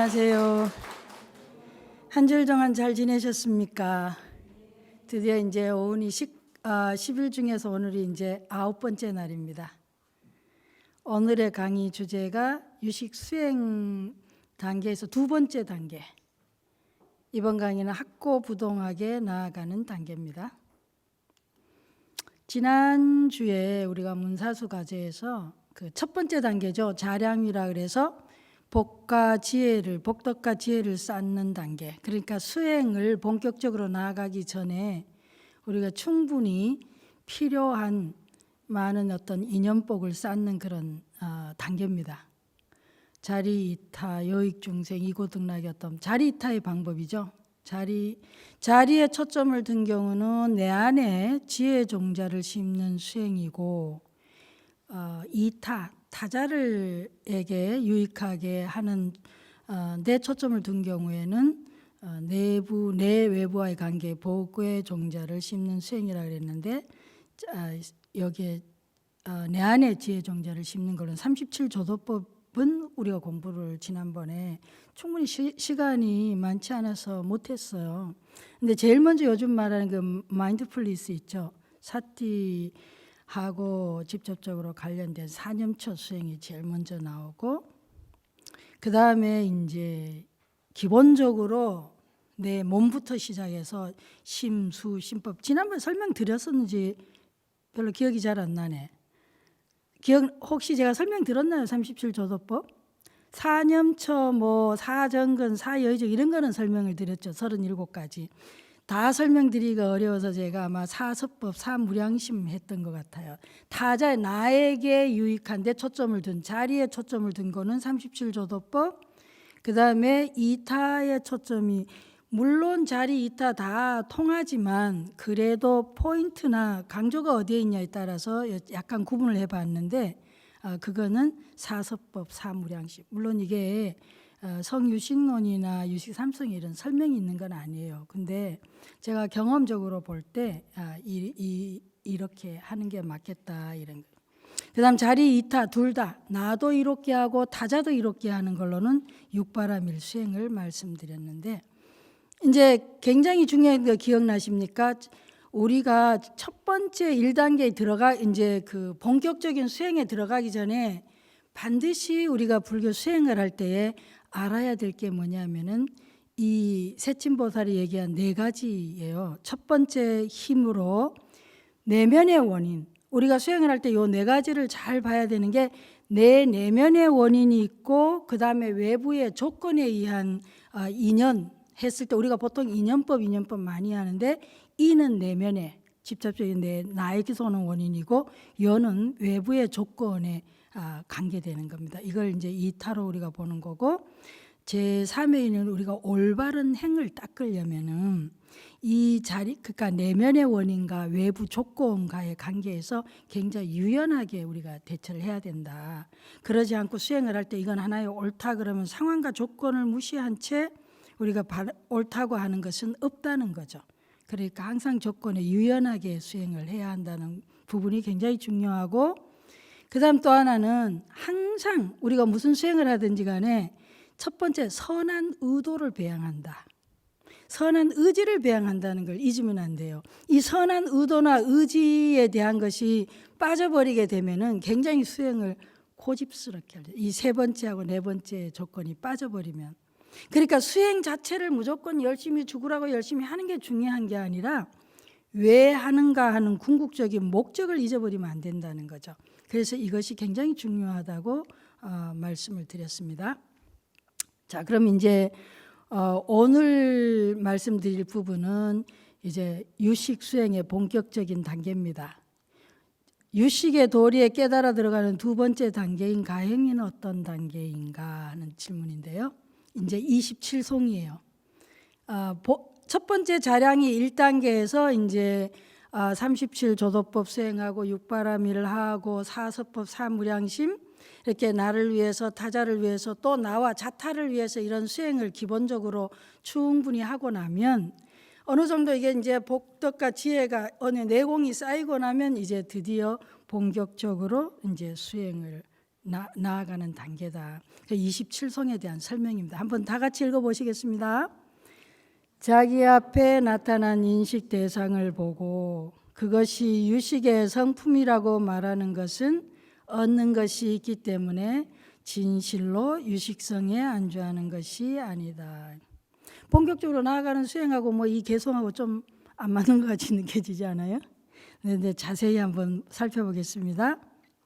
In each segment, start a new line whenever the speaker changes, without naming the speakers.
안녕하세요. 한 주일 동안 잘 지내셨습니까? 드디어 이제 오은이 10일 중에서 오늘이 이제 9번째 날입니다. 오늘의 강의 주제가 유식 수행 단계에서 2번째 단계. 이번 강의는 학고부동하게 나아가는 단계입니다. 지난주에 우리가 문사수 과제에서 그 첫 번째 단계죠. 자량위라 그래서 복덕과 지혜를 쌓는 단계. 그러니까 수행을 본격적으로 나아가기 전에 우리가 충분히 필요한 많은 어떤 인연복을 쌓는 그런 단계입니다. 자리이타, 요익중생, 이고등락의 어떤 자리이타의 방법이죠. 자리에 초점을 둔 경우는 내 안에 지혜 종자를 심는 수행이고, 이타, 타자를에게 유익하게 하는 내 초점을 둔 경우에는 내 외부와의 관계, 복의 종자를 심는 수행이라고 그랬는데, 여기에 내 안에 지혜 종자를 심는 것은 37조도법은 우리가 공부를 지난번에 충분히 시간이 많지 않아서 못했어요. 근데 제일 먼저 요즘 말하는 그 마인드풀리스 있죠. 사티하고 직접적으로 관련된 사념처 수행이 제일 먼저 나오고, 그 다음에 이제 기본적으로 내 몸부터 시작해서 심수, 심법, 지난번에 설명드렸었는지 별로 기억이 잘 안 나네. 혹시 제가 설명드렸나요? 37조도법? 사념처, 사정근, 사여의적 이런 거는 설명을 드렸죠. 37가지. 다 설명드리기가 어려워서 제가 아마 사서법, 사무량심 했던 것 같아요. 타자, 나에게 유익한 데 초점을 둔, 자리에 초점을 둔 거는 37조도법. 그 다음에 이타의 초점이, 물론 자리, 이타 다 통하지만 그래도 포인트나 강조가 어디에 있냐에 따라서 약간 구분을 해봤는데, 그거는 사서법, 사무량심. 물론 이게 성유식론이나 유식삼성 이런 설명이 있는 건 아니에요. 근데 제가 경험적으로 볼 때 이렇게 하는 게 맞겠다 이런 거. 그다음 자리, 이타 둘 다 나도 이롭게 하고 타자도 이롭게 하는 걸로는 육바라밀 수행을 말씀드렸는데, 이제 굉장히 중요한 거 기억나십니까? 우리가 첫 번째 1단계에 들어가 이제 그 본격적인 수행에 들어가기 전에 반드시 우리가 불교 수행을 할 때에 알아야 될 게 뭐냐면은 이 세친보살이 얘기한 4가지예요. 첫 번째 힘으로 내면의 원인, 우리가 수행을 할 때 이 4가지를 잘 봐야 되는 게, 내 내면의 원인이 있고 그 다음에 외부의 조건에 의한 인연 했을 때 우리가 보통 인연법 많이 하는데, 이는 내면에 직접적인 나에게서 오는 원인이고, 여는 외부의 조건에 관계되는 겁니다. 이걸 이제 이타로 우리가 보는 거고, 제3회에는 우리가 올바른 행을 닦으려면은 이 자리, 그러니까 내면의 원인과 외부 조건과의 관계에서 굉장히 유연하게 우리가 대처를 해야 된다. 그러지 않고 수행을 할 때 이건 하나의 옳다 그러면 상황과 조건을 무시한 채 우리가 옳다고 하는 것은 없다는 거죠. 그러니까 항상 조건에 유연하게 수행을 해야 한다는 부분이 굉장히 중요하고, 그 다음 또 하나는 항상 우리가 무슨 수행을 하든지 간에 첫 번째 선한 의도를 배양한다. 선한 의지를 배양한다는 걸 잊으면 안 돼요. 이 선한 의도나 의지에 대한 것이 빠져버리게 되면은 굉장히 수행을 고집스럽게 하죠. 이 3번째하고 4번째 조건이 빠져버리면. 그러니까 수행 자체를 무조건 열심히 죽으라고 열심히 하는 게 중요한 게 아니라 왜 하는가 하는 궁극적인 목적을 잊어버리면 안 된다는 거죠. 그래서 이것이 굉장히 중요하다고 말씀을 드렸습니다. 자, 그럼 이제 오늘 말씀드릴 부분은 이제 유식 수행의 본격적인 단계입니다. 유식의 도리에 깨달아 들어가는 2번째 단계인 가행위는 어떤 단계인가 하는 질문인데요. 이제 27송이에요. 첫 번째 자량이 1단계에서 이제 37조도법 수행하고 육바라밀을 하고 사서법, 사무량심, 이렇게 나를 위해서, 타자를 위해서, 또 나와 자타를 위해서 이런 수행을 기본적으로 충분히 하고 나면, 어느 정도 이게 이제 복덕과 지혜가 어느 내공이 쌓이고 나면 이제 드디어 본격적으로 이제 수행을 나아가는 단계다. 27성에 대한 설명입니다. 한번 다 같이 읽어보시겠습니다. 자기 앞에 나타난 인식 대상을 보고 그것이 유식의 성품이라고 말하는 것은 얻는 것이 있기 때문에 진실로 유식성에 안주하는 것이 아니다. 본격적으로 나아가는 수행하고 뭐 이 개성하고 좀 안 맞는 것 같이 느껴지지 않아요? 네, 자세히 한번 살펴보겠습니다.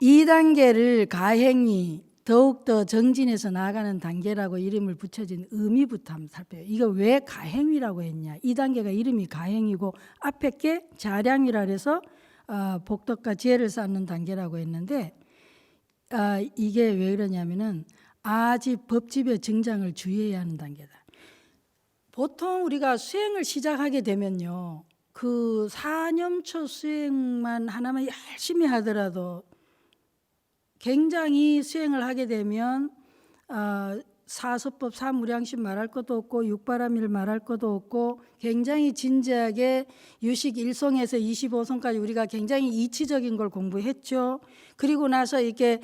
2단계를 가행이 더욱더 정진해서 나아가는 단계라고 이름을 붙여진 의미부터 한번 살펴요. 이거 왜 가행이라고 했냐? 2단계가 이름이 가행이고 앞에 게 자량이라 해서 복덕과 지혜를 쌓는 단계라고 했는데 이게 왜 그러냐면은 아집 법집의 증장을 주의해야 하는 단계다. 보통 우리가 수행을 시작하게 되면요, 그 사념초 수행만 하나만 열심히 하더라도 굉장히 수행을 하게 되면 사서법 사무량심 말할 것도 없고 육바라밀 말할 것도 없고 굉장히 진지하게 유식 1성에서 25성까지 우리가 굉장히 이치적인 걸 공부했죠. 그리고 나서 이렇게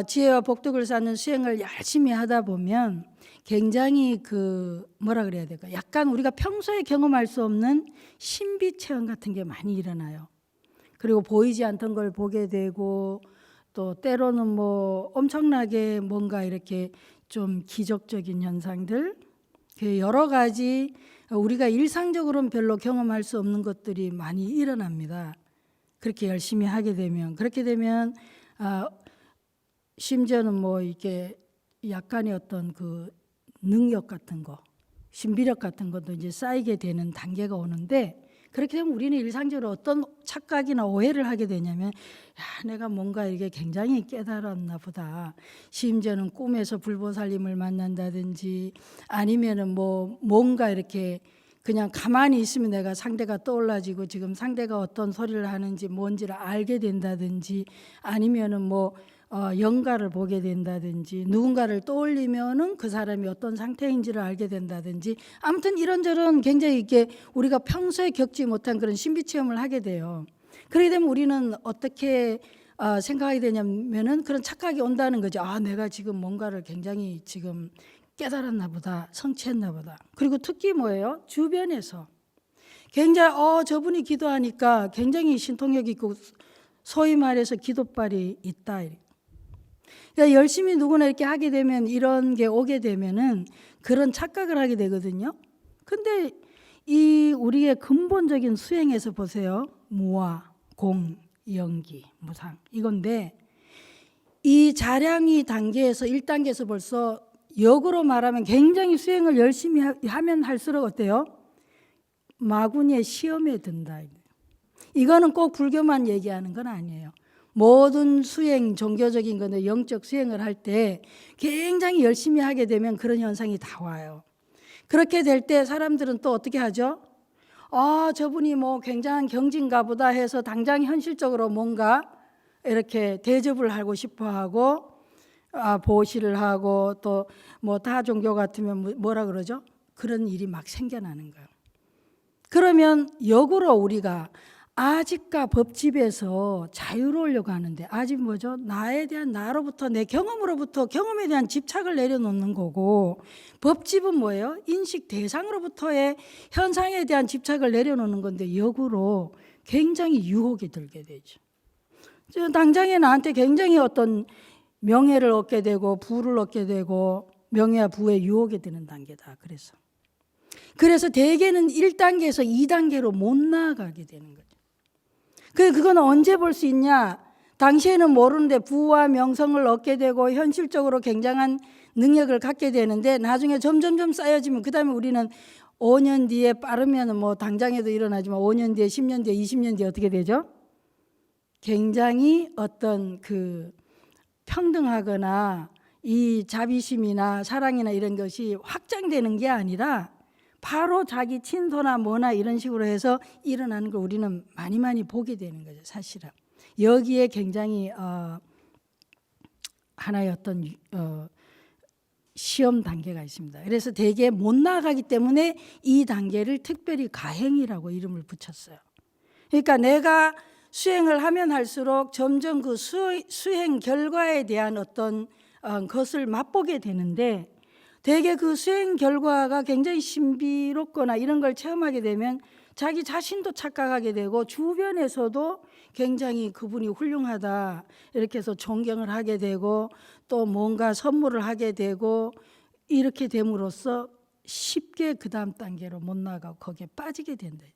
지혜와 복덕을 쌓는 수행을 열심히 하다 보면 굉장히 뭐라 그래야 될까? 약간 우리가 평소에 경험할 수 없는 신비 체험 같은 게 많이 일어나요. 그리고 보이지 않던 걸 보게 되고 또 때로는 뭐 엄청나게 뭔가 이렇게 좀 기적적인 현상들, 여러 가지 우리가 일상적으로는 별로 경험할 수 없는 것들이 많이 일어납니다. 그렇게 열심히 하게 되면, 그렇게 되면 심지어는 뭐 이렇게 약간의 어떤 능력 같은 거, 신비력 같은 것도 이제 쌓이게 되는 단계가 오는데, 그렇게 되면 우리는 일상적으로 어떤 착각이나 오해를 하게 되냐면, 내가 뭔가 이게 굉장히 깨달았나 보다. 심지어는 꿈에서 불보살님을 만난다든지 아니면은 뭔가 이렇게 그냥 가만히 있으면 내가 상대가 떠올라지고 지금 상대가 어떤 소리를 하는지 뭔지를 알게 된다든지 아니면은 영가를 보게 된다든지 누군가를 떠올리면은 그 사람이 어떤 상태인지를 알게 된다든지 아무튼 이런저런 굉장히 이렇게 우리가 평소에 겪지 못한 그런 신비 체험을 하게 돼요. 그렇게 되면 우리는 어떻게 생각하게 되냐면은 그런 착각이 온다는 거죠. 내가 지금 뭔가를 굉장히 지금 깨달았나 보다, 성취했나 보다. 그리고 특히 뭐예요? 주변에서 굉장히 저분이 기도하니까 굉장히 신통력 있고 소위 말해서 기도발이 있다. 그러니까 열심히 누구나 이렇게 하게 되면 이런 게 오게 되면은 그런 착각을 하게 되거든요. 근데 이 우리의 근본적인 수행에서 보세요. 무아, 공, 영기, 무상 이건데 이 자량이 단계에서 1단계에서 벌써 역으로 말하면 굉장히 수행을 열심히 하면 할수록 어때요? 마구니의 시험에 든다. 이거는 꼭 불교만 얘기하는 건 아니에요. 모든 수행, 종교적인 거는 영적 수행을 할 때 굉장히 열심히 하게 되면 그런 현상이 다 와요. 그렇게 될 때 사람들은 또 어떻게 하죠? 저분이 굉장한 경진가 보다 해서 당장 현실적으로 뭔가 이렇게 대접을 하고 싶어 하고 보시를 하고 또 타 종교 같으면 뭐라 그러죠? 그런 일이 막 생겨나는 거예요. 그러면 역으로 우리가 아집과 법집에서 자유로우려고 하는데 아집 뭐죠? 나에 대한 나로부터 내 경험으로부터 경험에 대한 집착을 내려놓는 거고 법집은 뭐예요? 인식 대상으로부터의 현상에 대한 집착을 내려놓는 건데 역으로 굉장히 유혹이 들게 되죠. 당장에 나한테 굉장히 어떤 명예를 얻게 되고 부를 얻게 되고 명예와 부의 유혹이 되는 단계다. 그래서 대개는 1단계에서 2단계로 못 나아가게 되는 거죠. 그건 언제 볼 수 있냐? 당시에는 모르는데 부와 명성을 얻게 되고 현실적으로 굉장한 능력을 갖게 되는데 나중에 점점점 쌓여지면 그 다음에 우리는 5년 뒤에 빠르면 당장에도 일어나지만 5년 뒤에 10년 뒤에 20년 뒤에 어떻게 되죠? 굉장히 어떤 평등하거나 이 자비심이나 사랑이나 이런 것이 확장되는 게 아니라 바로 자기 친소나 뭐나 이런 식으로 해서 일어나는 걸 우리는 많이 보게 되는 거죠. 사실은 여기에 굉장히 하나의 어떤 시험 단계가 있습니다. 그래서 대개 못 나아가기 때문에 이 단계를 특별히 가행이라고 이름을 붙였어요. 그러니까 내가 수행을 하면 할수록 점점 그 수행 결과에 대한 어떤 것을 맛보게 되는데, 대개 그 수행 결과가 굉장히 신비롭거나 이런 걸 체험하게 되면 자기 자신도 착각하게 되고 주변에서도 굉장히 그분이 훌륭하다 이렇게 해서 존경을 하게 되고 또 뭔가 선물을 하게 되고, 이렇게 됨으로써 쉽게 그 다음 단계로 못 나가고 거기에 빠지게 된다.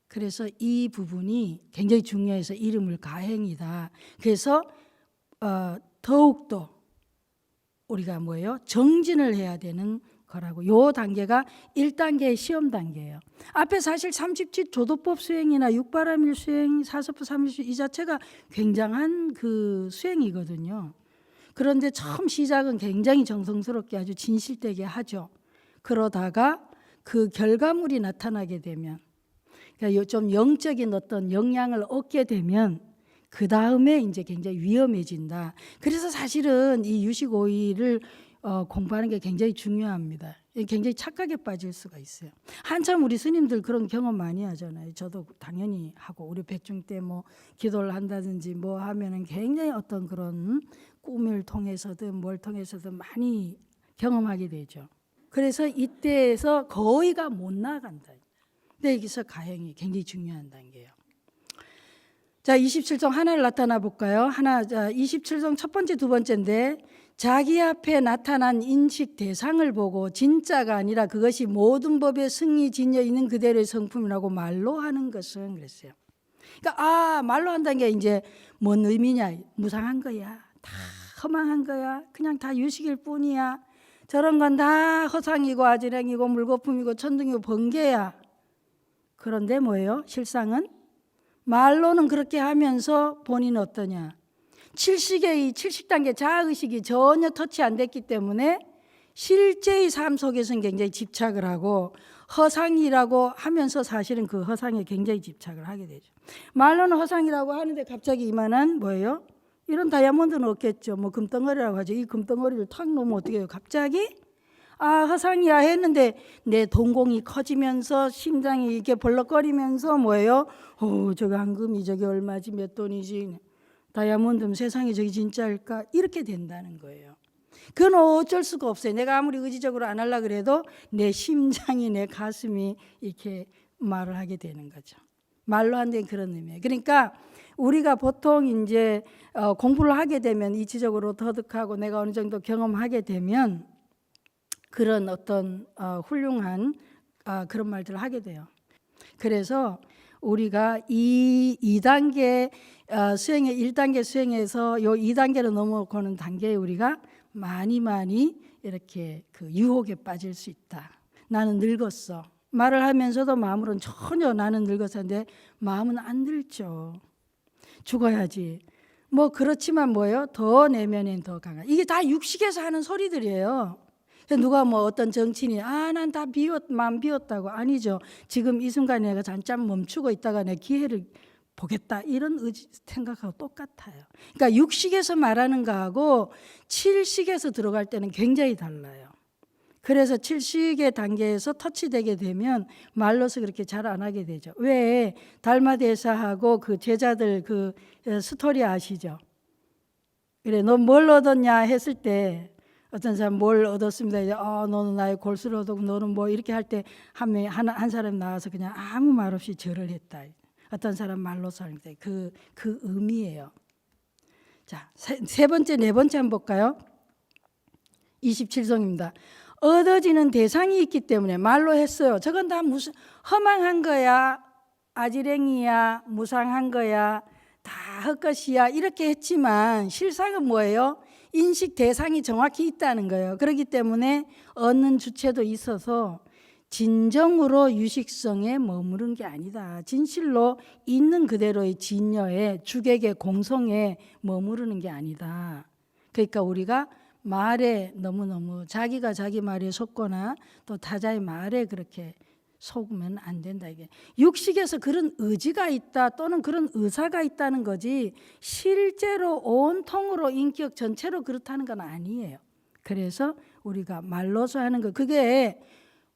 그래서 이 부분이 굉장히 중요해서 이름을 가행이다. 그래서 더욱더 우리가 뭐예요? 정진을 해야 되는 거라고. 요 단계가 1단계의 시험 단계예요. 앞에 사실 37조도법 수행이나 육바라밀 수행, 사서부 30수 이 자체가 굉장한 그 수행이거든요. 그런데 처음 시작은 굉장히 정성스럽게 아주 진실되게 하죠. 그러다가 그 결과물이 나타나게 되면, 그러니까 좀 영적인 어떤 영향을 얻게 되면 그 다음에 이제 굉장히 위험해진다. 그래서 사실은 이 유식오이를 공부하는 게 굉장히 중요합니다. 굉장히 착각에 빠질 수가 있어요. 한참 우리 스님들 그런 경험 많이 하잖아요. 저도 당연히 하고, 우리 백중 때 뭐 기도를 한다든지 뭐 하면은 굉장히 어떤 그런 꿈을 통해서든 뭘 통해서든 많이 경험하게 되죠. 그래서 이때에서 거의가 못 나간다. 근데 여기서 가행이 굉장히 중요한 단계예요. 자, 27종 하나를 나타나 볼까요? 하나, 27종 첫 번째, 두 번째인데, 자기 앞에 나타난 인식 대상을 보고 진짜가 아니라 그것이 모든 법의 승리 진여 있는 그대로의 성품이라고 말로 하는 것은 그랬어요. 그러니까 말로 한다는 게 이제 뭔 의미냐? 무상한 거야. 다 허망한 거야. 그냥 다 유식일 뿐이야. 저런 건 다 허상이고 아지랭이고 물거품이고 천둥이고 번개야. 그런데 뭐예요? 실상은 말로는 그렇게 하면서 본인은 어떠냐? 칠식의 70단계 자아의식이 전혀 터치 안 됐기 때문에 실제의 삶 속에서는 굉장히 집착을 하고 허상이라고 하면서 사실은 그 허상에 굉장히 집착을 하게 되죠. 말로는 허상이라고 하는데 갑자기 이만한 뭐예요? 이런 다이아몬드는 없겠죠. 뭐 금덩어리라고 하죠. 이 금덩어리를 탁 놓으면 어떻게 해요? 갑자기 허상이야 했는데 내 동공이 커지면서 심장이 이렇게 벌렁거리면서 뭐예요? 저게 황금이 저게 얼마지 몇 돈이지 다이아몬드면 세상에 저게 진짜일까? 이렇게 된다는 거예요. 그건 어쩔 수가 없어요. 내가 아무리 의지적으로 안 하려고 그래도 내 심장이 내 가슴이 이렇게 말을 하게 되는 거죠. 말로 한다는 그런 의미예요. 그러니까 우리가 보통 이제 공부를 하게 되면 이치적으로 터득하고 내가 어느 정도 경험하게 되면 그런 어떤 훌륭한 그런 말들을 하게 돼요. 그래서 우리가 이 2단계 수행의 1단계 수행에서 요 2단계로 넘어가는 단계에 우리가 많이 이렇게 그 유혹에 빠질 수 있다. 나는 늙었어. 말을 하면서도 마음으로는 전혀 나는 늙었었는데 마음은 안 늙죠. 죽어야지. 뭐 그렇지만 뭐예요? 더 내면엔 더 강한. 이게 다 육식에서 하는 소리들이에요. 누가 뭐 어떤 정치인이 난 다 마음 비웠다고. 아니죠. 지금 이 순간에 내가 잠깐 멈추고 있다가 내 기회를 보겠다 이런 생각하고 똑같아요. 그러니까 육식에서 말하는 거하고 칠식에서 들어갈 때는 굉장히 달라요. 그래서 칠식의 단계에서 터치되게 되면 말로서 그렇게 잘 안 하게 되죠. 왜? 달마대사하고 그 제자들 그 스토리 아시죠? 그래, 너 뭘 얻었냐 했을 때 어떤 사람 뭘 얻었습니다. 너는 나의 골수를 얻었고 너는 뭐 이렇게 할 때 한 사람 나와서 그냥 아무 말 없이 절을 했다. 어떤 사람 말로서 할 때 그 의미예요. 자, 세 번째, 네 번째 한번 볼까요? 27성입니다. 얻어지는 대상이 있기 때문에 말로 했어요. 저건 다 무슨 허망한 거야, 아지랭이야, 무상한 거야, 다 헛것이야 이렇게 했지만 실상은 뭐예요? 인식 대상이 정확히 있다는 거예요. 그렇기 때문에 얻는 주체도 있어서 진정으로 유식성에 머무른 게 아니다. 진실로 있는 그대로의 진여에 주객의 공성에 머무르는 게 아니다. 그러니까 우리가 말에 너무너무 자기가 자기 말에 속거나 또 타자의 말에 그렇게 속으면 안 된다. 이게 육식에서 그런 의지가 있다 또는 그런 의사가 있다는 거지 실제로 온통으로 인격 전체로 그렇다는 건 아니에요. 그래서 우리가 말로서 하는 거 그게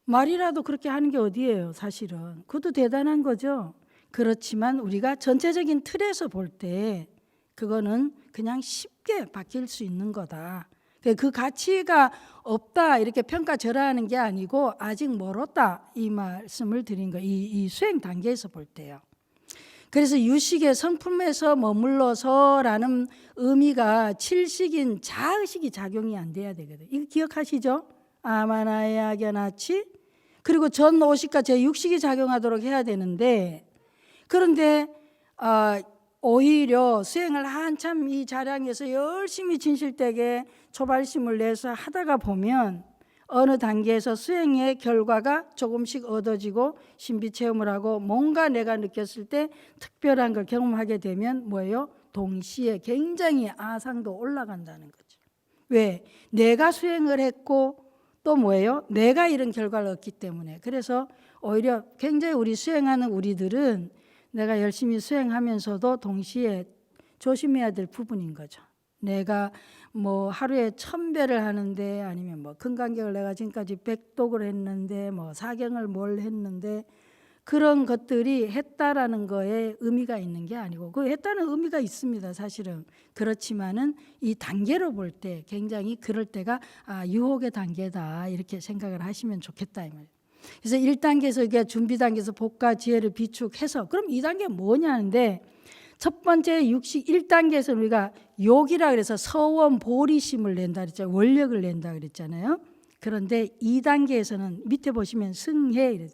말이라도 그렇게 하는 게 어디예요? 사실은 그것도 대단한 거죠. 그렇지만 우리가 전체적인 틀에서 볼 때 그거는 그냥 쉽게 바뀔 수 있는 거다. 그 가치가 없다 이렇게 평가절하하는 게 아니고 아직 멀었다 이 말씀을 드린 거. 이 수행 단계에서 볼 때요. 그래서 유식의 성품에서 머물러서라는 의미가 칠식인 자의식이 작용이 안 돼야 되거든요. 이거 기억하시죠? 아마나의 악연하치 그리고 전 50과 제6식이 작용하도록 해야 되는데 그런데 오히려 수행을 한참 이 자량에서 열심히 진실되게 초발심을 내서 하다가 보면 어느 단계에서 수행의 결과가 조금씩 얻어지고 신비체험을 하고 뭔가 내가 느꼈을 때 특별한 걸 경험하게 되면 뭐예요? 동시에 굉장히 아상도 올라간다는 거죠. 왜? 내가 수행을 했고 또 뭐예요? 내가 이런 결과를 얻기 때문에. 그래서 오히려 굉장히 우리 수행하는 우리들은 내가 열심히 수행하면서도 동시에 조심해야 될 부분인 거죠. 내가 뭐 하루에 1000배를 하는데 아니면 뭐 금강경을 내가 지금까지 100독을 했는데 뭐 사경을 뭘 했는데 그런 것들이 했다라는 거에 의미가 있는 게 아니고 그 했다는 의미가 있습니다. 사실은. 그렇지만은 이 단계로 볼 때 굉장히 그럴 때가 유혹의 단계다 이렇게 생각을 하시면 좋겠다 이 말이에요. 그래서 1단계에서 이게 준비 단계에서 복과 지혜를 비축해서 그럼 2단계 뭐냐는데 첫 번째 육식 1단계에서 우리가 욕이라 그래서 서원 보리심을 낸다 그랬죠. 원력을 낸다 그랬잖아요. 그런데 2단계에서는 밑에 보시면 승해 이래요.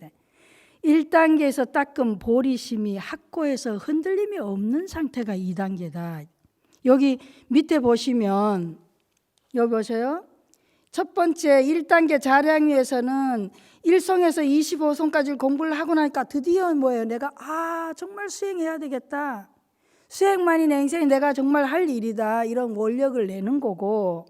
1단계에서 닦은 보리심이 확고해서 흔들림이 없는 상태가 2단계다. 여기 밑에 보시면 여기 보세요. 첫 번째 1단계 자량위에서는 1성에서 25성까지 공부를 하고 나니까 드디어 뭐예요? 내가 정말 수행해야 되겠다. 수행만이 내 인생에 내가 정말 할 일이다. 이런 원력을 내는 거고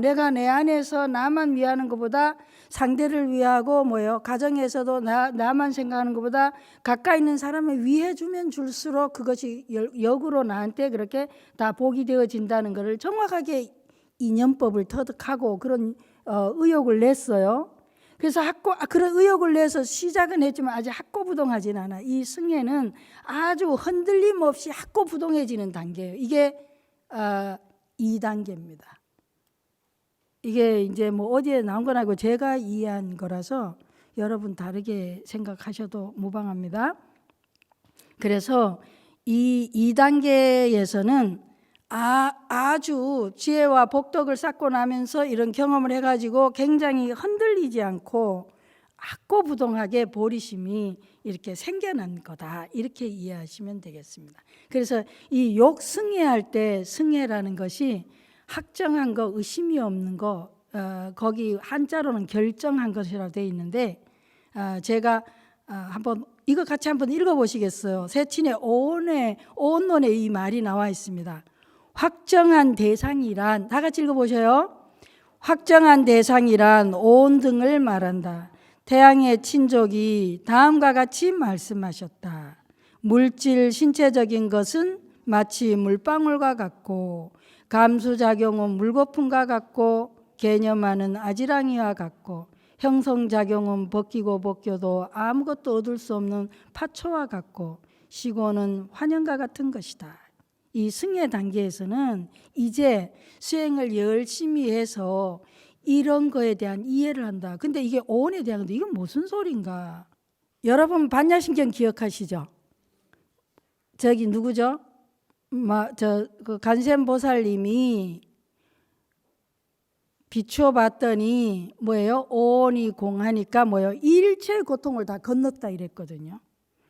내가 내 안에서 나만 위하는 것보다 상대를 위하고 뭐예요? 가정에서도 나만 생각하는 것보다 가까이 있는 사람을 위해주면 줄수록 그것이 역으로 나한테 그렇게 다 복이 되어진다는 것을 정확하게 이념법을 터득하고 그런 의욕을 냈어요. 그래서 그런 의욕을 내서 시작은 했지만 아직 확고부동하진 않아. 이 승예는 아주 흔들림 없이 확고부동해지는 단계예요. 이게 2단계입니다. 이게 이제 뭐 어디에 나온 건 아니고 제가 이해한 거라서 여러분 다르게 생각하셔도 무방합니다. 그래서 이 2단계에서는 아주 지혜와 복덕을 쌓고 나면서 이런 경험을 해가지고 굉장히 흔들리지 않고 확고부동하게 보리심이 이렇게 생겨난 거다 이렇게 이해하시면 되겠습니다. 그래서 이 욕 승해할 때 승해라는 것이 확정한 거 의심이 없는 거 거기 한자로는 결정한 것이라고 되어 있는데 제가 한번 이거 같이 한번 읽어보시겠어요? 세친의 오온론에 이 말이 나와 있습니다. 확정한 대상이란 다 같이 읽어보셔요. 확정한 대상이란 오온 등을 말한다. 태양의 친족이 다음과 같이 말씀하셨다. 물질 신체적인 것은 마치 물방울과 같고 감수작용은 물거품과 같고 개념하는 아지랑이와 같고 형성작용은 벗기고 벗겨도 아무것도 얻을 수 없는 파초와 같고 시고는 환영과 같은 것이다. 이 승의 단계에서는 이제 수행을 열심히 해서 이런 거에 대한 이해를 한다. 근데 이게 오온에 대한 건데 이건 무슨 소린가? 여러분 반야심경 기억하시죠? 저기 누구죠? 그 간센보살님이 비추어 봤더니 뭐예요? 오온이 공하니까 뭐예요? 일체의 고통을 다 건넜다 이랬거든요.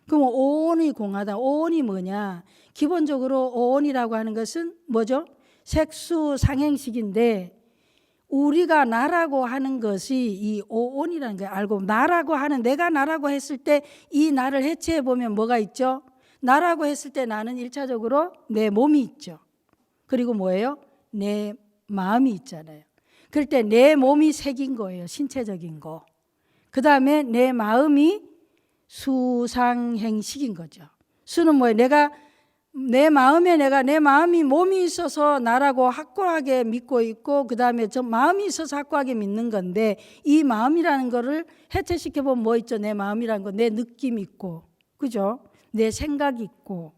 그럼 오온이 공하다. 오온이 뭐냐? 기본적으로 오온이라고 하는 것은 뭐죠? 색수 상행식인데 우리가 나라고 하는 것이 이 오온이라는 걸 알고 나라고 하는 내가 나라고 했을 때 이 나를 해체해 보면 뭐가 있죠? 나라고 했을 때 나는 1차적으로 내 몸이 있죠. 그리고 뭐예요? 내 마음이 있잖아요. 그럴 때 내 몸이 색인 거예요. 신체적인 거. 그 다음에 내 마음이 수상행식인 거죠. 수는 뭐예요? 내 마음이 몸이 있어서 나라고 확고하게 믿고 있고 그 다음에 저 마음이 있어서 확고하게 믿는 건데 이 마음이라는 거를 해체시켜보면 뭐 있죠? 내 마음이라는 거, 내 느낌 있고 그죠? 내 생각이 있고,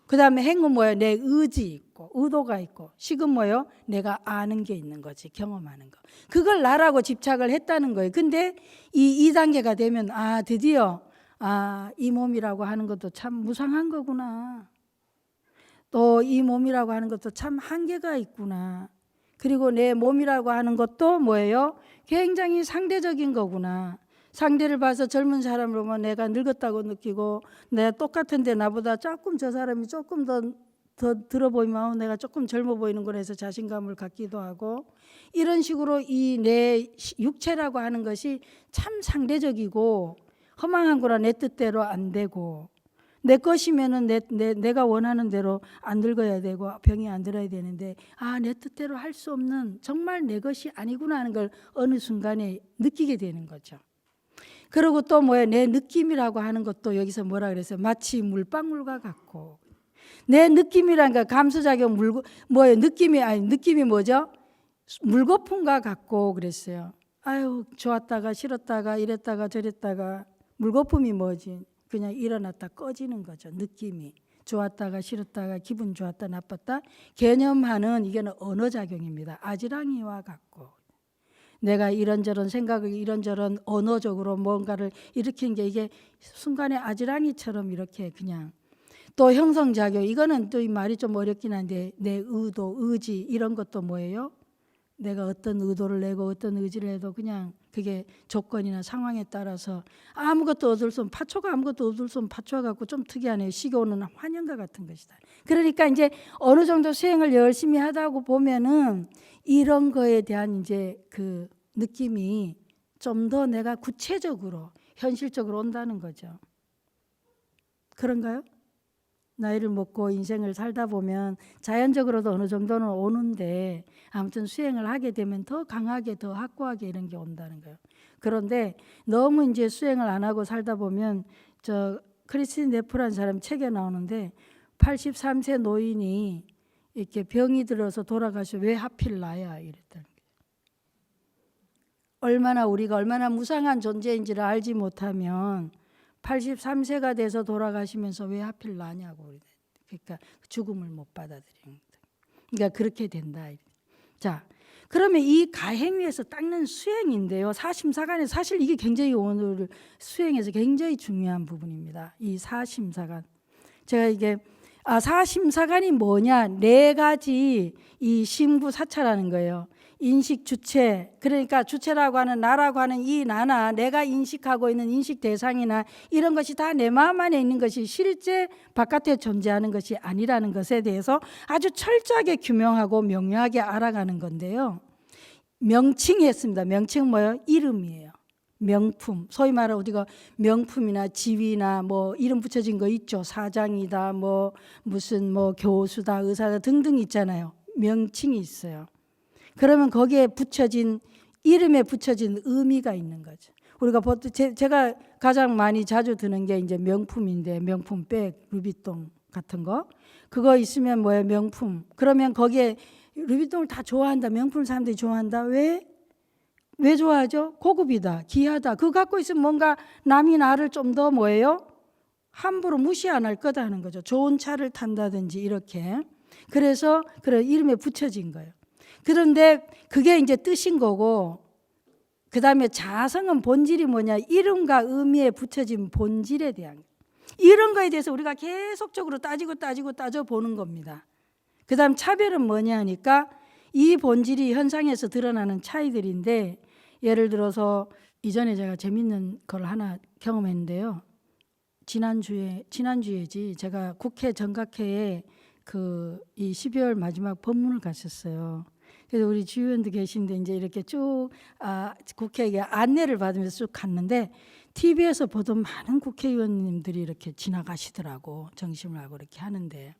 그 다음에 행은 뭐예요? 내 의지 있고 의도가 있고, 식은 뭐예요? 내가 아는 게 있는 거지, 경험하는 거. 그걸 나라고 집착을 했다는 거예요. 근데 이 2단계가 되면 드디어 이 몸이라고 하는 것도 참 무상한 거구나. 또 이 몸이라고 하는 것도 참 한계가 있구나. 그리고 내 몸이라고 하는 것도 뭐예요? 굉장히 상대적인 거구나. 상대를 봐서 젊은 사람을 보면 내가 늙었다고 느끼고, 내가 똑같은데 나보다 조금 저 사람이 조금 더 들어 보이면 내가 조금 젊어 보이는구나 해서 자신감을 갖기도 하고, 이런 식으로 이 내 육체라고 하는 것이 참 상대적이고 허망한 거라 내 뜻대로 안 되고, 내 것이면은 내가 원하는 대로 안 늙어야 되고 병이 안 들어야 되는데, 내 뜻대로 할 수 없는, 정말 내 것이 아니구나 하는 걸 어느 순간에 느끼게 되는 거죠. 그리고 또 뭐예요? 내 느낌이라고 하는 것도 여기서 뭐라 그랬어요? 마치 물방울과 같고. 내 느낌이란 게 감수작용 뭐예요? 느낌이 뭐죠? 물거품과 같고 그랬어요. 좋았다가 싫었다가 이랬다가 저랬다가, 물거품이 뭐지? 그냥 일어났다 꺼지는 거죠. 느낌이 좋았다가 싫었다가 기분 좋았다 나빴다 개념하는, 이게는 언어작용입니다. 아지랑이와 같고, 내가 이런저런 생각을 이런저런 언어적으로 뭔가를 일으킨 게 이게 순간에 아지랑이처럼 이렇게 그냥. 또 형성작용, 이거는 또 이 말이 좀 어렵긴 한데, 내 의도, 의지 이런 것도 뭐예요? 내가 어떤 의도를 내고 어떤 의지를 해도 그냥 그게 조건이나 상황에 따라서 아무것도 얻을 수 없는, 파초가 아무것도 얻을 수 없는 파초가 갖고 좀 특이하네요. 식어오는 환영과 같은 것이다. 그러니까 이제 어느 정도 수행을 열심히 하다고 보면은 이런 거에 대한 이제 그 느낌이 좀 더 내가 구체적으로 현실적으로 온다는 거죠. 그런가요? 나이를 먹고 인생을 살다 보면 자연적으로도 어느 정도는 오는데, 아무튼 수행을 하게 되면 더 강하게 더 확고하게 이런 게 온다는 거예요. 그런데 너무 이제 수행을 안 하고 살다 보면, 저 크리스틴 네프라는 사람 책에 나오는데 83세 노인이 이렇게 병이 들어서 돌아가셔. 왜 하필 나야? 이랬다는 거예요. 우리가 얼마나 무상한 존재인지를 알지 못하면 83세가 돼서 돌아가시면서 왜 하필 나냐고. 그러니까 죽음을 못 받아들이는 거다. 그러니까 그렇게 된다. 자, 그러면 이 가행위에서 닦는 수행인데요. 사심사간에 사실 이게 굉장히 오늘 수행에서 굉장히 중요한 부분입니다. 이 사심사간. 제가 이게 사심사간이 뭐냐? 4가지 이 심구사차라는 거예요. 인식 주체, 그러니까 주체라고 하는 나라고 하는 이 나나, 내가 인식하고 있는 인식 대상이나 이런 것이 다 내 마음 안에 있는 것이 실제 바깥에 존재하는 것이 아니라는 것에 대해서 아주 철저하게 규명하고 명료하게 알아가는 건데요. 명칭이 했습니다. 명칭은 뭐예요? 이름이에요. 명품, 소위 말하는 우리가 명품이나 지위나 뭐 이름 붙여진 거 있죠. 사장이다, 뭐 무슨 뭐 교수다, 의사다 등등 있잖아요. 명칭이 있어요. 그러면 거기에 붙여진, 이름에 붙여진 의미가 있는 거죠. 우리가 보통 제가 가장 많이 자주 드는 게 이제 명품인데, 명품백, 루비통 같은 거, 그거 있으면 뭐예요? 명품. 그러면 거기에 루비통을 다 좋아한다, 명품 사람들이 좋아한다. 왜 좋아하죠? 고급이다, 귀하다. 그거 갖고 있으면 뭔가 남이 나를 좀 더 뭐예요? 함부로 무시 안 할 거다 하는 거죠. 좋은 차를 탄다든지 이렇게. 그래서 이름에 붙여진 거예요. 그런데 그게 이제 뜻인 거고, 그 다음에 자성은 본질이 뭐냐? 이름과 의미에 붙여진 본질에 대한, 이런 거에 대해서 우리가 계속적으로 따져보는 겁니다. 그 다음 차별은 뭐냐 하니까, 이 본질이 현상에서 드러나는 차이들인데, 예를 들어서 이전에 제가 재밌는 걸 하나 경험했는데요. 지난주에지 제가 국회 정각회에 이 12월 마지막 법문을 갔었어요. 그래서 우리 주의원도 계신데 이제 이렇게 쭉 국회에 안내를 받으면서 쭉 갔는데, TV에서 보던 많은 국회의원님들이 이렇게 지나가시더라고. 정심을 하고 이렇게 하는데,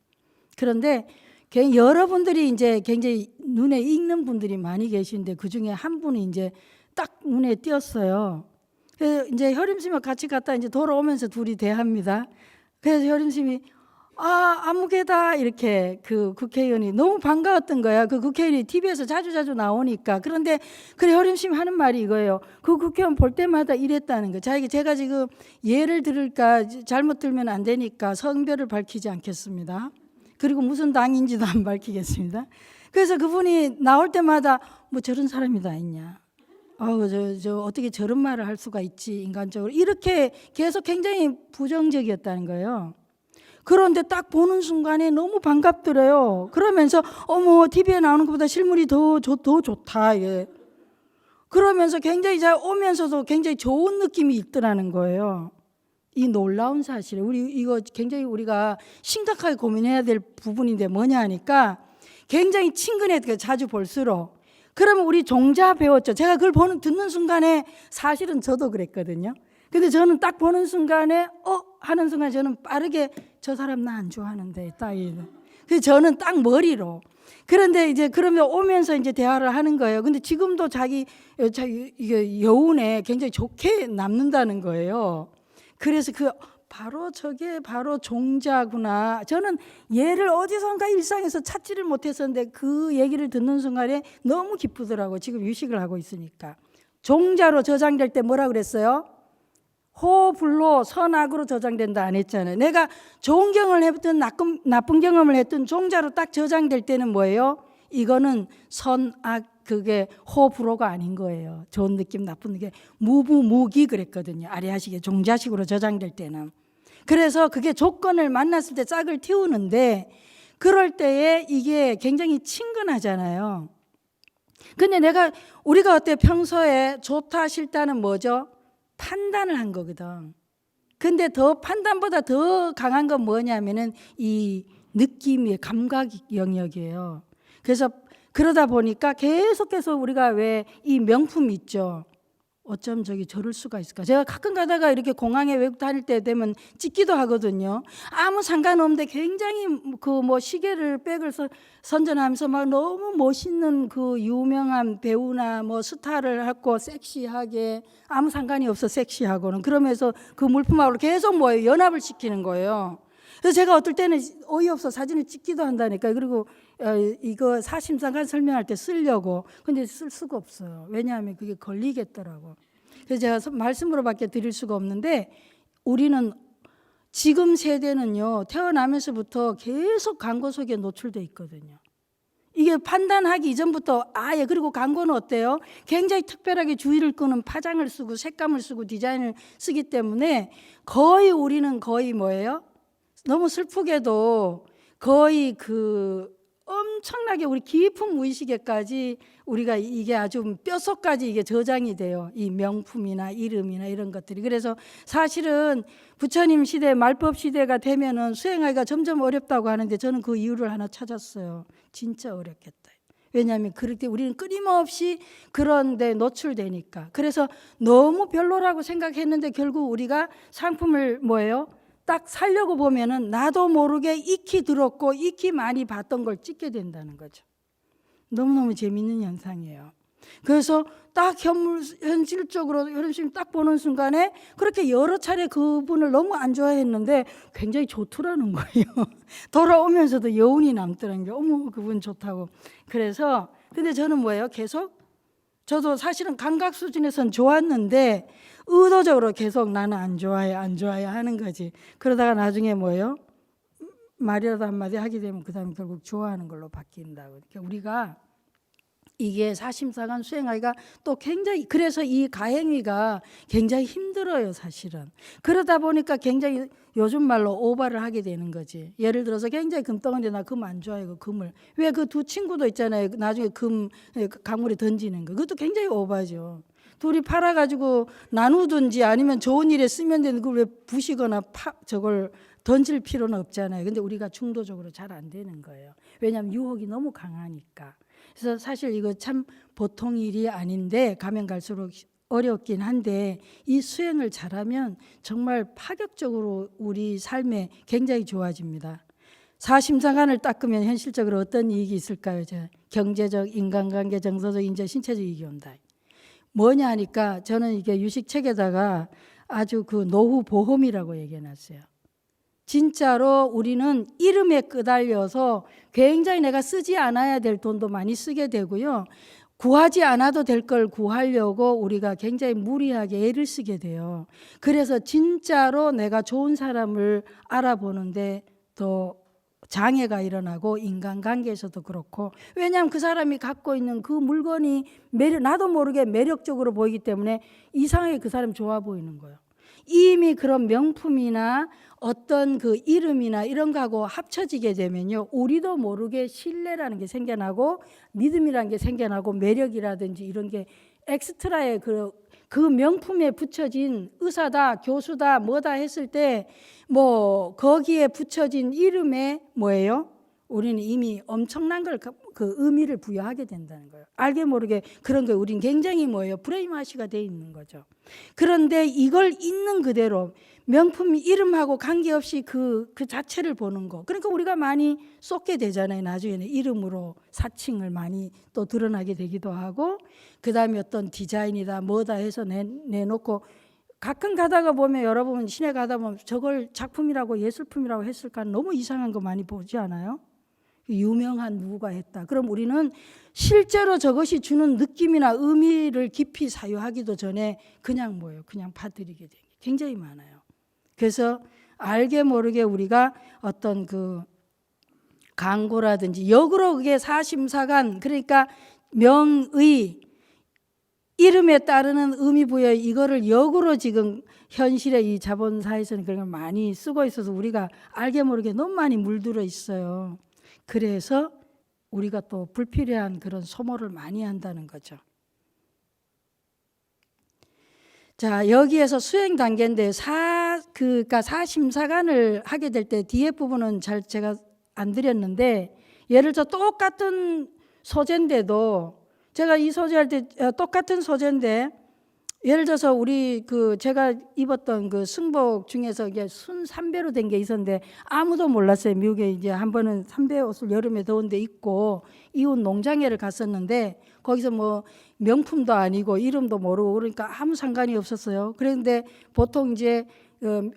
그런데 여러분들이 이제 굉장히 눈에 익는 분들이 많이 계신데, 그 중에 한 분이 이제 딱 눈에 띄었어요. 그래서 이제 혈임스님과 같이 갔다 이제 돌아오면서 둘이 대합니다. 그래서 혈임스님이 아무개다 이렇게 그 국회의원이 너무 반가웠던 거야. 그 국회의원이 TV에서 자주 나오니까. 그런데 그래 허림심 하는 말이 이거예요. 그 국회의원 볼 때마다 이랬다는 거. 제가 지금 예를 들을까 잘못 들면 안 되니까 성별을 밝히지 않겠습니다. 그리고 무슨 당인지도 안 밝히겠습니다. 그래서 그분이 나올 때마다 뭐 저런 사람이 다 있냐. 저 어떻게 저런 말을 할 수가 있지 인간적으로. 이렇게 계속 굉장히 부정적이었다는 거예요. 그런데 딱 보는 순간에 너무 반갑더래요. 그러면서 어머 TV에 나오는 것보다 실물이 더 좋다. 예. 그러면서 굉장히 잘 오면서도 굉장히 좋은 느낌이 있더라는 거예요. 이 놀라운 사실, 이거 굉장히 우리가 심각하게 고민해야 될 부분인데 뭐냐 하니까 굉장히 친근해. 자주 볼수록. 그러면 우리 종자 배웠죠. 제가 그걸 듣는 순간에 사실은 저도 그랬거든요. 근데 저는 딱 보는 순간에 하는 순간 저는 빠르게 저 사람 나 안 좋아하는데 그래서 저는 딱 머리로. 그런데 이제 그러면 오면서 이제 대화를 하는 거예요. 근데 지금도 자기 여운에 굉장히 좋게 남는다는 거예요. 그래서 저게 바로 종자구나. 저는 얘를 어디선가 일상에서 찾지를 못했었는데 그 얘기를 듣는 순간에 너무 기쁘더라고요. 지금 유식을 하고 있으니까. 종자로 저장될 때 뭐라 그랬어요? 호불로 선악으로 저장된다 안 했잖아요. 내가 좋은 경험을 했든 나쁜 경험을 했든 종자로 딱 저장될 때는 뭐예요? 이거는 선악 그게 호불호가 아닌 거예요. 좋은 느낌 나쁜 느낌 무부무기 그랬거든요. 아리아식의 종자식으로 저장될 때는. 그래서 그게 조건을 만났을 때 짝을 틔우는데 그럴 때에 이게 굉장히 친근하잖아요. 근데 우리가 어때 평소에 좋다 싫다는 뭐죠? 판단을 한 거거든. 근데 판단보다 더 강한 건 뭐냐면은 이 느낌의 감각 영역이에요. 그래서 그러다 보니까 계속해서 우리가 왜 이 명품 있죠. 어쩜 저럴 수가 있을까. 제가 가끔 가다가 이렇게 공항에 외국 다닐 때 되면 찍기도 하거든요. 아무 상관없는데 굉장히 시계를 백을 선전하면서 막 너무 멋있는 그 유명한 배우나 스타를 하고 섹시하게 아무 상관이 없어 섹시하고는 그러면서 그 물품하고 계속 연합을 시키는 거예요. 그래서 제가 어떨 때는 어이없어 사진을 찍기도 한다니까. 그리고 이거 사심상관 설명할 때 쓰려고. 근데 쓸 수가 없어요. 왜냐하면 그게 걸리겠더라고. 그래서 제가 말씀으로밖에 드릴 수가 없는데 우리는 지금 세대는요 태어나면서부터 계속 광고 속에 노출돼 있거든요. 이게 판단하기 이전부터 그리고 광고는 어때요? 굉장히 특별하게 주의를 끄는 파장을 쓰고 색감을 쓰고 디자인을 쓰기 때문에 우리는 거의 뭐예요? 너무 슬프게도 거의 엄청나게 우리 깊은 무의식에까지 우리가 이게 아주 뼛속까지 이게 저장이 돼요. 이 명품이나 이름이나 이런 것들이. 그래서 사실은 부처님 시대, 말법 시대가 되면은 수행하기가 점점 어렵다고 하는데 저는 그 이유를 하나 찾았어요. 진짜 어렵겠다. 왜냐하면 그럴 때 우리는 끊임없이 그런 데 노출되니까. 그래서 너무 별로라고 생각했는데 결국 우리가 상품을 딱 살려고 보면은 나도 모르게 익히 들었고 익히 많이 봤던 걸 찍게 된다는 거죠. 너무너무 재밌는 현상이에요. 그래서 딱 현실적으로 현실 딱 보는 순간에 그렇게 여러 차례 그분을 너무 안 좋아했는데 굉장히 좋더라는 거예요. 돌아오면서도 여운이 남더라는 게 어머 그분 좋다고. 그래서 근데 저는 계속 저도 사실은 감각 수준에선 좋았는데 의도적으로 계속 나는 안 좋아해 하는 거지. 그러다가 나중에 말이라도 한마디 하게 되면 그 다음에 결국 좋아하는 걸로 바뀐다고. 그러니까 우리가 이게 사심사관 수행하기가 또 굉장히 그래서 이 가행위가 굉장히 힘들어요 사실은. 그러다 보니까 굉장히 요즘 말로 오바를 하게 되는 거지. 예를 들어서 굉장히 금덩어리인데 나 금 안 좋아해. 그 금을 왜 그 두 친구도 있잖아요. 나중에 강물에 던지는 거 그것도 굉장히 오바죠. 둘이 팔아가지고 나누든지 아니면 좋은 일에 쓰면 되는 걸 왜 부시거나 저걸 던질 필요는 없잖아요. 근데 우리가 중도적으로 잘 안 되는 거예요. 왜냐하면 유혹이 너무 강하니까. 그래서 사실 이거 참 보통 일이 아닌데 가면 갈수록 어렵긴 한데 이 수행을 잘하면 정말 파격적으로 우리 삶에 굉장히 좋아집니다. 사심상관을 닦으면 현실적으로 어떤 이익이 있을까요? 경제적, 인간관계, 정서적, 인재, 신체적 이익이 온다. 뭐냐 하니까 저는 이게 유식책에다가 아주 노후 보험이라고 얘기해놨어요. 진짜로 우리는 이름에 끄달려서 굉장히 내가 쓰지 않아야 될 돈도 많이 쓰게 되고요. 구하지 않아도 될 걸 구하려고 우리가 굉장히 무리하게 애를 쓰게 돼요. 그래서 진짜로 내가 좋은 사람을 알아보는데 더 장애가 일어나고 인간관계에서도 그렇고, 왜냐하면 그 사람이 갖고 있는 그 물건이 나도 모르게 매력적으로 보이기 때문에 이상하게 그 사람 좋아 보이는 거예요. 이미 그런 명품이나 어떤 그 이름이나 이런 거하고 합쳐지게 되면요, 우리도 모르게 신뢰라는 게 생겨나고 믿음이라는 게 생겨나고 매력이라든지 이런 게 엑스트라의 그 명품에 붙여진 의사다, 교수다, 뭐다 했을 때 뭐 거기에 붙여진 이름에 뭐예요? 우리는 이미 엄청난 걸 그 의미를 부여하게 된다는 거예요. 알게 모르게 그런 게 우린 굉장히 뭐예요? 브레인와시가 돼 있는 거죠. 그런데 이걸 있는 그대로 명품 이름하고 관계없이 그 자체를 보는 거. 그러니까 우리가 많이 쏟게 되잖아요. 나중에는 이름으로 사칭을 많이 또 드러나게 되기도 하고, 그 다음에 어떤 디자인이다 뭐다 해서 내놓고, 가끔 가다가 보면 여러분 시내 가다 보면 저걸 작품이라고 예술품이라고 했을까 너무 이상한 거 많이 보지 않아요? 유명한 누구가 했다. 그럼 우리는 실제로 저것이 주는 느낌이나 의미를 깊이 사유하기도 전에 그냥 뭐예요? 그냥 받아들이게 되는 게 굉장히 많아요. 그래서 알게 모르게 우리가 어떤 그 광고라든지 역으로 그게 사심사관, 그러니까 명의, 이름에 따르는 의미 부여, 이거를 역으로 지금 현실의 이 자본사에서는 그런 걸 많이 쓰고 있어서 우리가 알게 모르게 너무 많이 물들어 있어요. 그래서 우리가 또 불필요한 그런 소모를 많이 한다는 거죠. 자, 여기에서 수행 단계인데 그러니까 사심사관을 하게 될 때 뒤에 부분은 제가 안 드렸는데, 예를 들어 똑같은 소재인데도 제가 이 소재할 때 똑같은 소재인데, 예를 들어서 우리 제가 입었던 그 승복 중에서 이게 순 삼배로 된 게 있었는데 아무도 몰랐어요. 미국에 이제 한 번은 삼배 옷을 여름에 더운데 입고 이웃 농장회를 갔었는데 거기서 뭐 명품도 아니고 이름도 모르고 그러니까 아무 상관이 없었어요. 그런데 보통 이제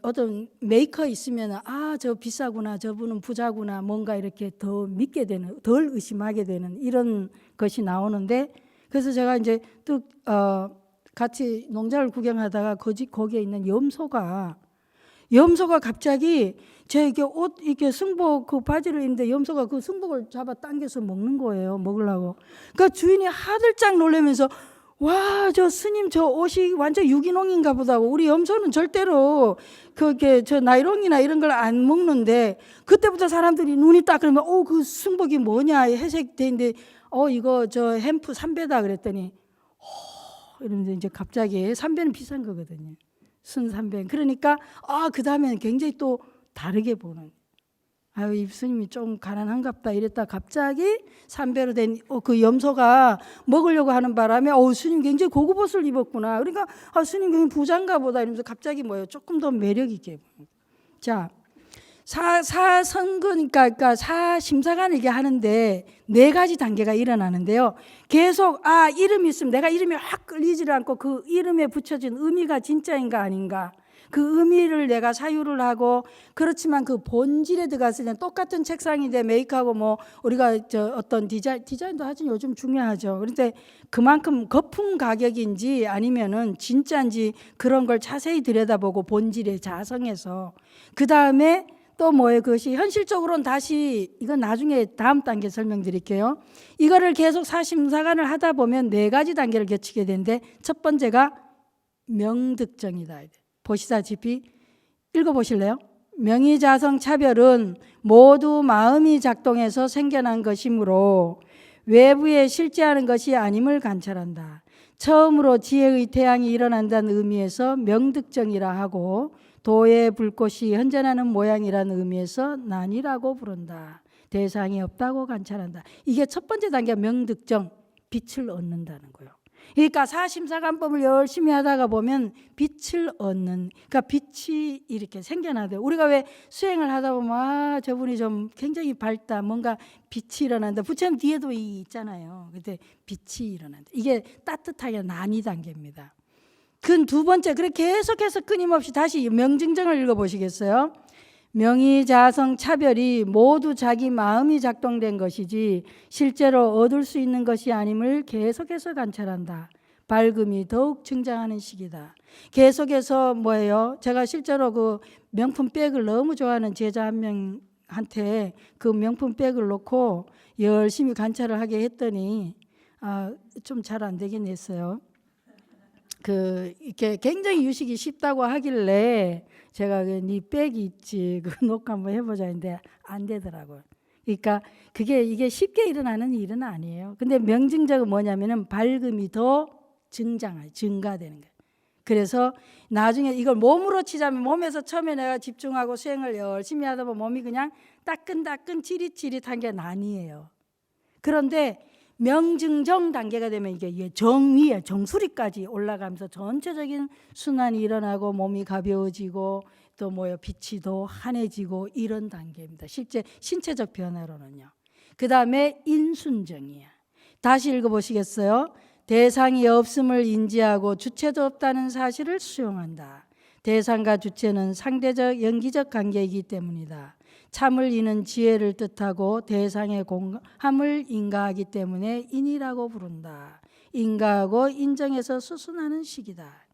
어떤 메이커 있으면 저 비싸구나, 저분은 부자구나, 뭔가 이렇게 더 믿게 되는, 덜 의심하게 되는 이런 것이 나오는데, 그래서 제가 이제 또 같이 농장을 구경하다가 거기에 있는 염소가 갑자기 제 옷 이렇게 승복 그 바지를 입는데 염소가 그 승복을 잡아 당겨서 먹는 거예요. 먹으려고. 그러니까 주인이 하들짝 놀라면서, 와, 저 스님 저 옷이 완전 유기농인가 보다. 우리 염소는 절대로 그게 저 나이롱이나 이런 걸 안 먹는데, 그때부터 사람들이 눈이 딱 그러면 그 승복이 뭐냐, 회색 돼있는데 이거 저 햄프 삼배다 그랬더니 이러면서 이제 갑자기 삼배는 비싼 거거든요. 순 삼배. 그러니까 그 다음에는 굉장히 또 다르게 보는. 이 스님이 좀 가난한갑다 이랬다 갑자기 삼배로 된 그 염소가 먹으려고 하는 바람에 스님 굉장히 고급 옷을 입었구나. 그러니까 스님 굉장히 부자인가 보다 이러면서 갑자기 뭐예요? 조금 더 매력 있게. 자, 그러니까 사심사관을 이게 하는데 4가지 단계가 일어나는데요. 계속 이름이 있으면 내가 이름이 확 끌리지를 않고 그 이름에 붙여진 의미가 진짜인가 아닌가, 그 의미를 내가 사유를 하고, 그렇지만 그 본질에 들어갔을 때 똑같은 책상인데 메이크하고 뭐 우리가 어떤 디자인도 하긴 요즘 중요하죠. 그런데 그만큼 거품 가격인지 아니면은 진짜인지 그런 걸 자세히 들여다보고 본질에 자성해서, 그 다음에 또 뭐예요? 그것이 현실적으로는 다시, 이건 나중에 다음 단계 설명드릴게요. 이거를 계속 사심사관을 하다 보면 4가지 단계를 거치게 되는데, 첫 번째가 명득정이다. 보시다시피 읽어보실래요? 명의자성 차별은 모두 마음이 작동해서 생겨난 것이므로 외부에 실제하는 것이 아님을 관찰한다. 처음으로 지혜의 태양이 일어난다는 의미에서 명득정이라 하고, 도의 불꽃이 현존하는 모양이라는 의미에서 난이라고 부른다. 대상이 없다고 관찰한다. 이게 첫 번째 단계가 명득정, 빛을 얻는다는 거예요. 그러니까 사심사관법을 열심히 하다가 보면 빛을 얻는, 그러니까 빛이 이렇게 생겨나대요. 우리가 왜 수행을 하다 보면 저분이 좀 굉장히 밝다, 뭔가 빛이 일어난다. 부처님 뒤에도 있잖아요. 근데 빛이 일어난다. 이게 따뜻하게 난이 단계입니다. 그 두 번째, 그래 계속해서 끊임없이 다시 명증정을 읽어보시겠어요? 명의자성 차별이 모두 자기 마음이 작동된 것이지 실제로 얻을 수 있는 것이 아님을 계속해서 관찰한다. 밝음이 더욱 증장하는 시기다. 계속해서 뭐예요? 제가 실제로 그 명품 백을 너무 좋아하는 제자 한 명한테 그 명품 백을 놓고 열심히 관찰을 하게 했더니 좀 잘 안 되긴 했어요. 이렇게 굉장히 유식이 쉽다고 하길래 제가 네 백이 있지 그거 놓고 한번 해보자 했는데 안 되더라고요. 그러니까 이게 쉽게 일어나는 일은 아니에요. 근데 명증적은 뭐냐면은 밝음이 더 증가되는 거예요. 그래서 나중에 이걸 몸으로 치자면 몸에서 처음에 내가 집중하고 수행을 열심히 하다 보면 몸이 그냥 따끈따끈 찌릿찌릿한 게 난이에요. 그런데 명증정 단계가 되면 이게 정위에 정수리까지 올라가면서 전체적인 순환이 일어나고 몸이 가벼워지고 또 빛이 더 환해지고 이런 단계입니다. 실제 신체적 변화로는요. 그 다음에 인순정이야. 다시 읽어보시겠어요? 대상이 없음을 인지하고 주체도 없다는 사실을 수용한다. 대상과 주체는 상대적 연기적 관계이기 때문이다. 참을 이는 지혜를 뜻하고 대상의 공함을 인가하기 때문에 인이라고 부른다. 인가하고 인정해서 수순하는 시기다.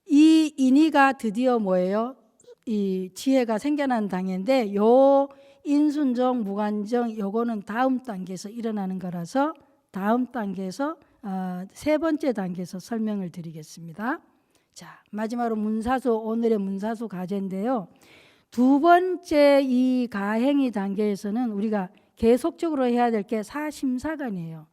이 인이가 드디어 뭐예요? 이 지혜가 생겨난 단계인데 요 인순정, 무관정 요거는 다음 단계에서 일어나는 거라서 다음 단계에서 세 번째 단계에서 설명을 드리겠습니다. 자, 마지막으로 문사수, 오늘의 문사수 가제인데요. 두 번째 이 가행의 단계에서는 우리가 계속적으로 해야 될 게 사심사관이에요.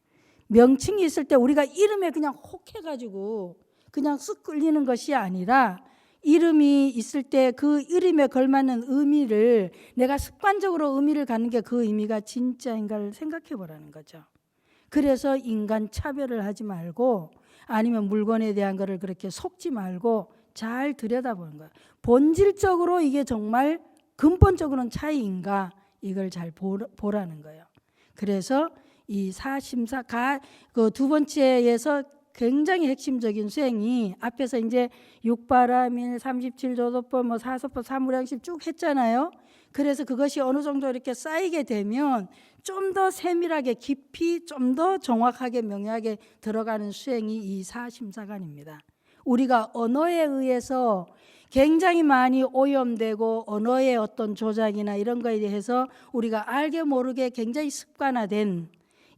명칭이 있을 때 우리가 이름에 그냥 혹 해가지고 그냥 쓱 끌리는 것이 아니라 이름이 있을 때 그 이름에 걸맞는 의미를 내가 습관적으로 의미를 갖는 게 그 의미가 진짜인가를 생각해 보라는 거죠. 그래서 인간 차별을 하지 말고 아니면 물건에 대한 거를 그렇게 속지 말고 잘 들여다보는 거예요. 본질적으로 이게 정말 근본적으로는 차이인가 이걸 잘 보라는 거예요. 그래서 이 사심사 그 두 번째에서 굉장히 핵심적인 수행이 앞에서 이제 육바라밀 37조도법 사소법 사무량심 쭉 했잖아요. 그래서 그것이 어느 정도 이렇게 쌓이게 되면 좀 더 세밀하게 깊이 좀 더 정확하게 명료하게 들어가는 수행이 이 사심사관입니다. 우리가 언어에 의해서 굉장히 많이 오염되고 언어의 어떤 조작이나 이런 거에 대해서 우리가 알게 모르게 굉장히 습관화된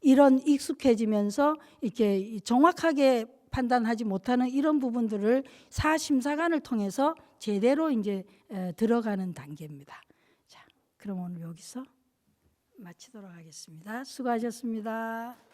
이런 익숙해지면서 이렇게 정확하게 판단하지 못하는 이런 부분들을 사심사관을 통해서 제대로 이제 들어가는 단계입니다. 자, 그럼 오늘 여기서 마치도록 하겠습니다. 수고하셨습니다.